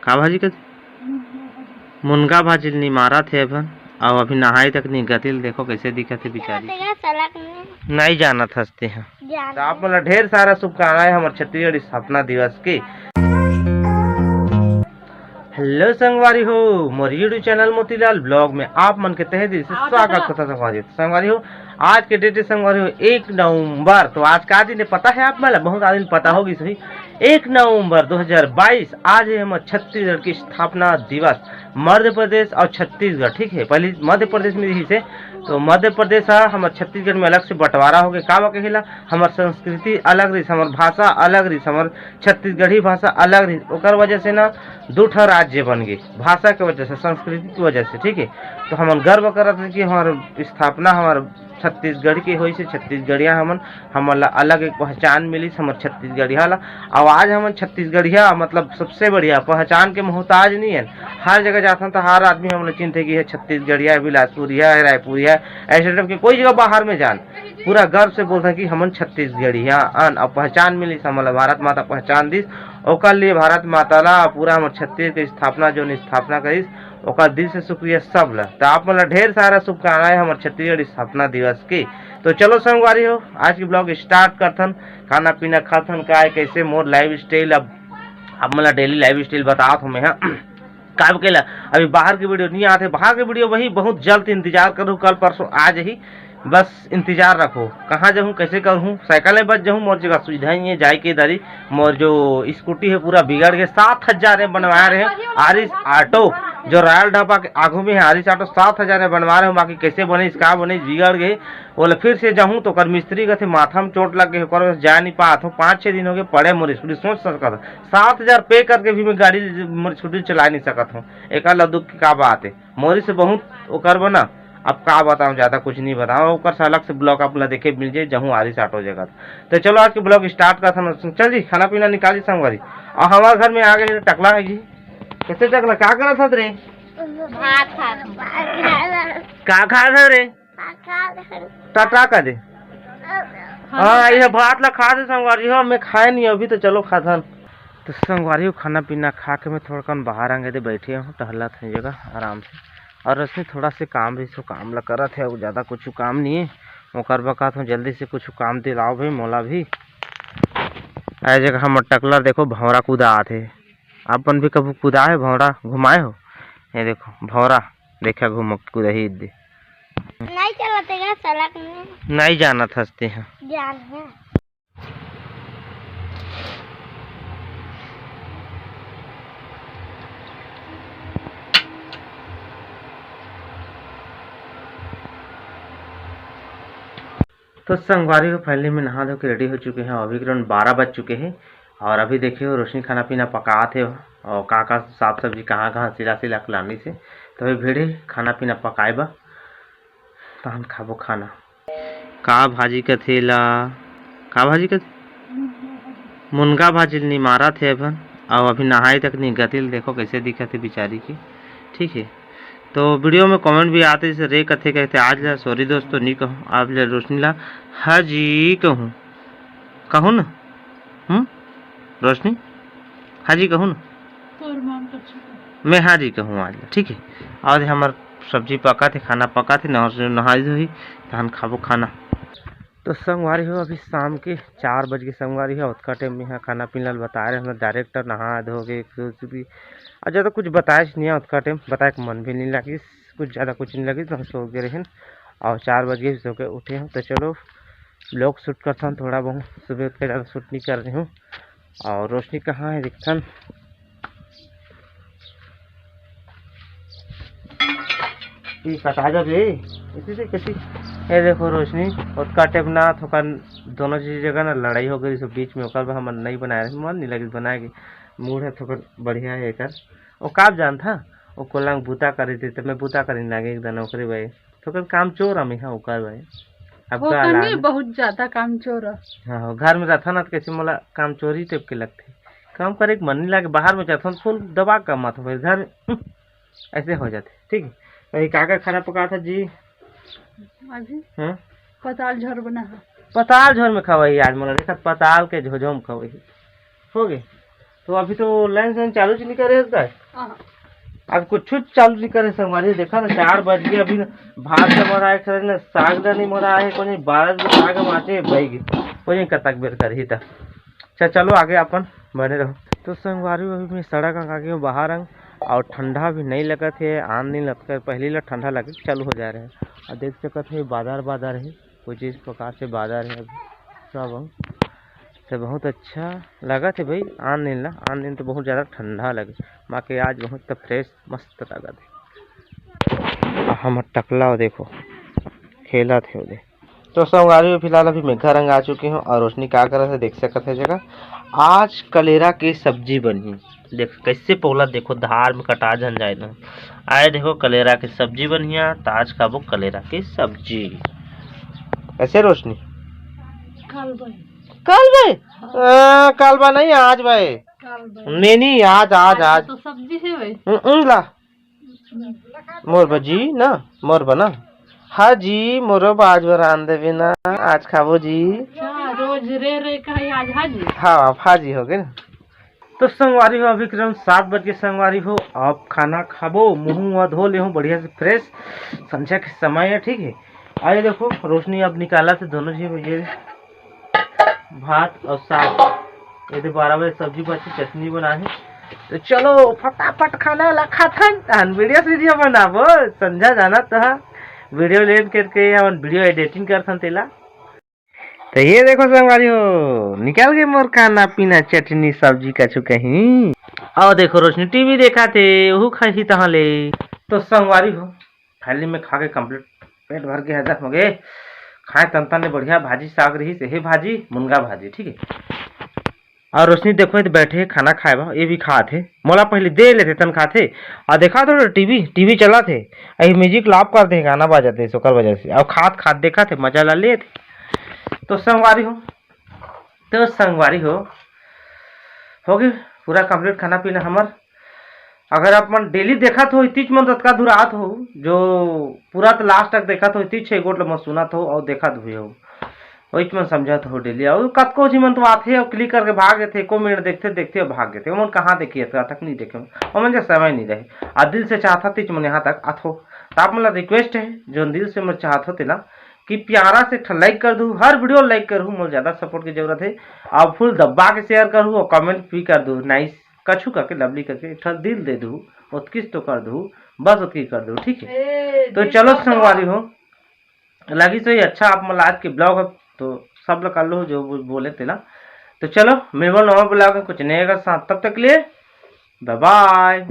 का भाजी का मुनगा भाजी नहीं मारा थे अपन और अभी नहाई तक नहीं गतिल देखो कैसे दिखा थे बेचारी नहीं जाना हंसते हैं। तो आप मतलब ढेर सारा शुभकामनाएं हमारे छत्तीसगढ़ स्थापना दिवस की। हेलो संगवारी हो मोर यूट्यूब चैनल मोतीलाल ब्लॉग में आप मन के तहे दिल से स्वागत करता संगवारी। संगवारी हो आज के डेट संगवारी हो 1 नवंबर। तो आज का दिन पता है आप मतलब बहुत दिन पता होगी सही 1 नवंबर 2022 आज है हमारे छत्तीसगढ़ की स्थापना दिवस। मध्य प्रदेश और छत्तीसगढ़ ठीक है पहले मध्य प्रदेश में रही से तो मध्य प्रदेश हमारे छत्तीसगढ़ में अलग से बंटवारा हो गया का कहेला हमार संस्कृति अलग रही हमार भाषा अलग रही हमार छत्तीसगढ़ी भाषा अलग रही ओकर वजह से ना दो ठा राज्य बन गए भाषा के वजह से संस्कृति की वजह से ठीक है। तो हम गर्व करते हैं कि हमार स्थापना हमार छत्तीसगढ़ की हुई से छत्तीसगढ़िया हमन अलग एक पहचान मिली हमार छत्तीसगढ़िया ला। और आज हम छत्तीसगढ़िया मतलब सबसे बढ़िया पहचान के मोहताज नहीं है। हर जगह जाता हूँ तो हर आदमी हम चिंता की है छत्तीसगढ़िया है बिलासपुरिया है रायपुरिया ऐसे टाइप के कोई जगह बाहर में जान पूरा गर्व से बोलते हैं कि हमन छत्तीसगढ़िया और पहचान मिली हमारा भारत माता पहचान दी ओकर लिए भारत माता ला पूरा हमारे छत्तीसगढ़ की स्थापना जो स्थापना करी ओकर दिल से शुक्रिया सब ला। तो आप मतलब ढेर सारा शुभकामनाएं हमारे छत्तीसगढ़ स्थापना दिवस की। तो चलो संगवारी हो आज की ब्लॉग स्टार्ट करथन खाना पीना खाथन का कैसे मोर लाइफ स्टाइल अब मतलब डेली लाइफ स्टाइल बतात हूँ मैं काम के ला अभी बाहर की वीडियो नहीं आते बाहर की वीडियो वही बहुत जल्द इंतजार करूँ कल परसों आज ही बस इंतजार रखो कहाँ जाऊँ कैसे करूँ साइकिल में बच जाऊँ मोर जगह सुविधा ही है जाए के दरी मोर जो स्कूटी है पूरा बिगड़ गए 7,000 बनवा रहे हैं आरिस ऑटो जो रॉयल ढाबा के आगू में है आरिस ऑटो 7,000 बनवा रहे हैं बाकी कैसे बने इसका बने बिगड़ गए बोले फिर से जाऊँ तो कर मिस्त्री का थे माथा में चोट लग गए जा नहीं पात हूँ 5-6 दिन हो गए पड़े मोर स्कूटी सोच सकता था 7,000 पे करके भी मैं गाड़ी मोर स्कूटी चला नहीं सकता हूँ एक लद्दू की का बात है मोरी से बहुत ओकर बना अब का बताऊं ज्यादा कुछ नहीं बताऊं ओकर से अलग से ब्लॉग आप देखे मिल जाए जहूँ आरिस ऑटो जगह। तो चलो आज के ब्लॉग स्टार्ट करता चल जी खाना पीना निकाली संगवारी और हमारे घर में आ गए टकला है जी कैसे टकला क्या करा था रे का खा था रे टाटा का दे हाँ ये भात ला खा दे संगवारी हो मैं खाए नहीं अभी तो चलो खाथन। तो संगवारी हो खाना पीना खा के मैं थोड़ा कन बाहर आगे थे बैठे हूँ टहला था जगह आराम से और उसमें थोड़ा से काम भी सो काम ला करा थे ज़्यादा कुछ काम नहीं है वो कर बका तो जल्दी से कुछ काम दिलाओ भाई मोला भी ऐसे जगह हम टकला देखो भौरा कूदा आते अपन भी कभी कूदा है भौरा घुमाए हो ये देखो भौरा देखा घूम कूदा ही दे नहीं चलाते सड़क में नहीं जाना हंसते हैं जान है। तो संगवारी को पहले में नहा धो के रेडी हो चुके हैं अभी करीब 12 बज चुके हैं और अभी देखिए रोशनी खाना पीना पका थे और का साफ सब्जी कहाँ कहाँ सिला खिलानी से तो अभी भेड़े खाना पीना पकाए बा तहन खाबो खाना का भाजी का थेला का भाजी का मुनगा भाजी नहीं मारा थे अपन और अभी नहाई तक नहीं गतिल देखो कैसे दिखा थे बेचारी की ठीक है। तो वीडियो में कमेंट भी आते जैसे रे कथे कहते आज ला सॉरी दोस्तों नहीं कहूँ आप ला रोशनी ला हाजी कहूँ ना रोशनी हाजी कहूँ ना मैं हाजी कहूँ आज ठीक है। और हमार सब्जी पका थे खाना पका थे नहाई धोई तहन खाबो खाना। तो संगवारी हो अभी शाम के 4 बज के संगवारी है उसका टाइम में यहाँ खाना पीना बता रहे हम डायरेक्टर नहा धो के और ज़्यादा कुछ बताया नहीं उसका टाइम बताए मन भी नहीं लगी कुछ ज़्यादा कुछ नहीं लगी तो हम सो गए रहे और 4 बजे सो के उठे हैं। तो चलो ब्लॉग शूट करता हूँ थोड़ा बहुत सुबह उठ के ज़्यादा शूट नहीं कर रही हूँ। और रोशनी कहाँ है दिखता कटा जा रे इसी से कैसी ये देखो रोशनी उसका टेप ना थोड़ा दोनों चीज़ जगह ना लड़ाई हो गई सब बीच में ओकर हम नहीं बनाए रहे मन नहीं लगी बनाएगी मूड है थोड़ा बढ़िया है एक वो काप जान था वो कोलंग बूता करी थी तो मैं बूता करी लागे एक दिन ओकरे भाई थोड़ा काम चोर हम यहाँ ओकर भाई अब बहुत ज्यादा काम चोर हाँ घर में रहता ना तो कैसे मोला काम चोरी टाइप के लगते काम करे मन नहीं लगे बाहर में जाता फुल दबा का मत हो घर ऐसे हो जाते ठीक है। वही काका खाना पका था जी अभी पताल झोर बना है पताल झोर में खवाई आज मोला देखा पताल के झोझो में खवाई हो गए। तो अभी तो लाइन चालू नहीं करे इसका, अब कुछ चालू नहीं करे संगवारी। देखा ना 4 बज गए, अभी भात से मरा है ना, साग नहीं मरा है, कोई 12 बजे साग माचे बैग कोई कतक बेर कर ही था। चलो आगे अपन बने रहो। तो संगवारी अभी मैं सड़क आगे बाहर हूँ और ठंडा भी नहीं लगत है, आन नहीं लगता है, पहले ला ठंडा लगे चालू हो जा रहे हैं। और देख सकते है बादर है, कुछ इस प्रकार से बादर है अभी सब से बहुत अच्छा लगा थे भाई। आन दिन तो बहुत ज़्यादा ठंडा लगे, बाकी आज बहुत तो फ्रेश मस्त लगा थे। हम टकला देखो खेला थे उधर। तो संगवारी में फिलहाल अभी मेघा रंग आ चुके हैं और रोशनी क्या कर रहे थे देख सकते हैं जगह। आज कलेरा की सब्जी बनी, देख कैसे पौला देखो धार में कटा जन जाए ना। आए देखो कलेरा की सब्जी बनी है, तो आज खाबो कलेरा की सब्जी। कैसे रोशनी? कल भाई कल बा नहीं आज भाई, नहीं आज आज आज तो सब्जी है भाई। ला मोर बजी ना मोर बना। हाँ जी मोरो आज बरान देवी ना, आज खाबो जी। रोज रे कहीं आज हाजी। हाँ हाजी हो गए ना। तो संगवारी हो अभी करीब 7 बजे संगवारी हो, आप खाना खाबो, मुँह धो ले हो बढ़िया से फ्रेश, संध्या के समय है ठीक है। आइए देखो रोशनी अब निकाला थे दोनों जी मुझे भात और साग, ये 12 बजे सब्जी बची, चटनी बना है। तो चलो फटाफट खाना ला खाथन वीडियो बनाबो, संध्या जाना तो वीडियो लेट करके हम वीडियो एडिटिंग करथन तेला। तो ये देखो संगवारी हो निकाल गए मोर खाना पीना चटनी सब्जी कछु कहीं। और देखो रोशनी टीवी देखा थे वो खाई तहाँ ले। तो संगवारी हो थाली में खा के कंप्लीट पेट भर के हजम हो गए। खाए तनता ने बढ़िया भाजी साग रही से भाजी मुनगा भाजी ठीक है। और रोशनी देखो तो बैठे खाना खाए बा, ये भी खा थे मोला पहले दे लेते तन खाते और देखा तो टीवी चला थे, अभी म्यूजिक लाभ कर दे गाना बजाते सोकर वजह से, और खात देखा थे मजा ला ले थे। तो संगवारी हो गई पूरा कंप्लीट खाना पीना हमार। अगर अपन डेली देखा तो इतीच मन तत्का दुरात हो, जो पूरा तो लास्ट तक देखा तो इतीच 6 गोट मन सुना हो और देखा हुए हो वही मन समझत हो डेली। और कतको जी मन तो आते और क्लिक करके भाग गए थे, 1 मिनट देखते देखते और भाग गए थे। मन कहाँ देखिए तक नहीं देखे और मन समय नहीं रहे और दिल से चाहता तीच मन यहाँ तक आथो। तो आप मतलब रिक्वेस्ट है जो दिल से मैं चाहता थे ना कि प्यारा से लाइक कर दूँ, हर वीडियो लाइक करूँ, मुझे ज़्यादा सपोर्ट की जरूरत है। और फुल दब्बा के शेयर करूँ और कमेंट भी कर दूँ नाइस कछु करके लवली करके एक दिल दे दूँ, उत्कृष्ट तो कर दूँ, बस उत्की कर दूँ ठीक है। तो चलो संगवारी हो लगी तो अच्छा आप मतलब आज के ब्लॉग तो सब लोग कर लो जो बोले थे ना। तो चलो मेरे नवा ब्लॉग कुछ नहीं साथ, तब तक लिए बाय बाय।